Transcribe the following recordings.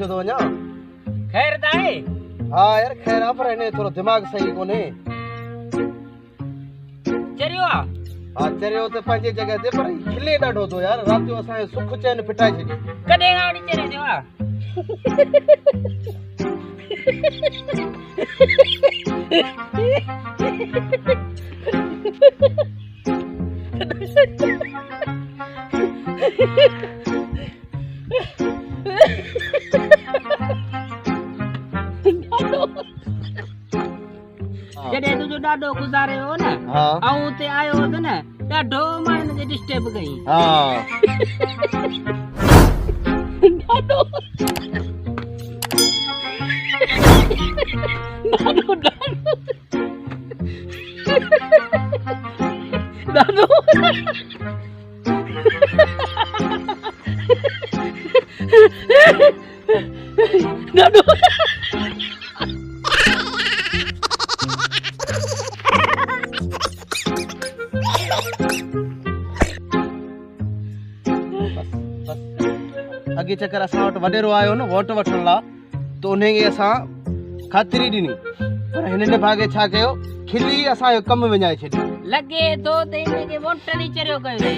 तो वञा। खैर दाए हाँ यार खैर आहे, पर हिन थोरो दिमाग़ सही कोन्हे। चरियो आ हाँ चरियो त पंहिंजे जॻह ते, पर खिले ॾाढो थो यार। राति जो असांजो सुख चैन फिटाए छॾी। कॾहिं खां वठी चरियो थियो आ? जॾहिं तुंहिंजो ॾाढो गुज़ारे हो न, हाँ ऐं उते आयो हो न, ॾाढो मां हिनखे डिस्टर्ब कई। हाँ ॾाढो अॻे चक्कर असां वटि वॾेरो आयो न वोट वठण लाइ, त उनखे असां ख़ातिरी ॾिनी, पर हिन निभागे छा कयो, खिली असांजो कमु विञाए छॾियो। लॻे थो त हिनखे वोटनि ई चरियो कयो अथई।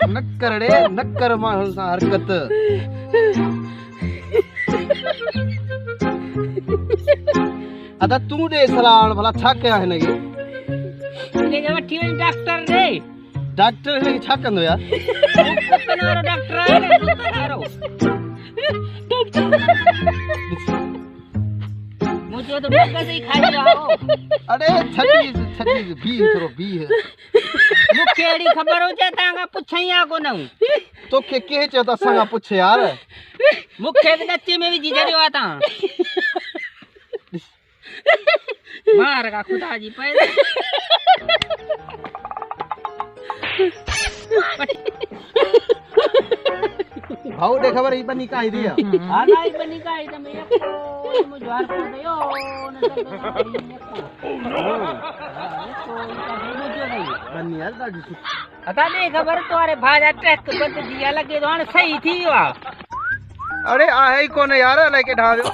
न कर रे, न कर माण्हुनि सां हरकत। अदा तूं ॾे सलाह भला छा कयां हिनखे। हिनखे वठी वञ डॉक्टर ॾे। डॉक्टर हिनखे छा कंदो यार? कुतनि वारो डॉक्टर आहे न, कुतनि वारो। मूं चयो त मगज़ ई खाई वियो हो। अरे छॾीस बीह थोरो बीह। मूंखे अहिड़ी ख़बर हुजे तव्हां खां पुछई या कोन? तोखे कंहिं चयो त असां खां पुछ यार? मूंखे त ॾचे में विझी छॾियो आहे तव्हां। मार का खुदा जी पे। भाऊ दे खबर ही बनी का दिया। हां भाई बनी का है मैं को मुझे हार को दयो न सब बनी यार ॾाढी सुठी। अता नहीं खबर तुम्हारे भाजा ट्रैक बंद दिया लगे तो हां सही थी वा। अरे आहे ही कोने यार, लेके ढावियो।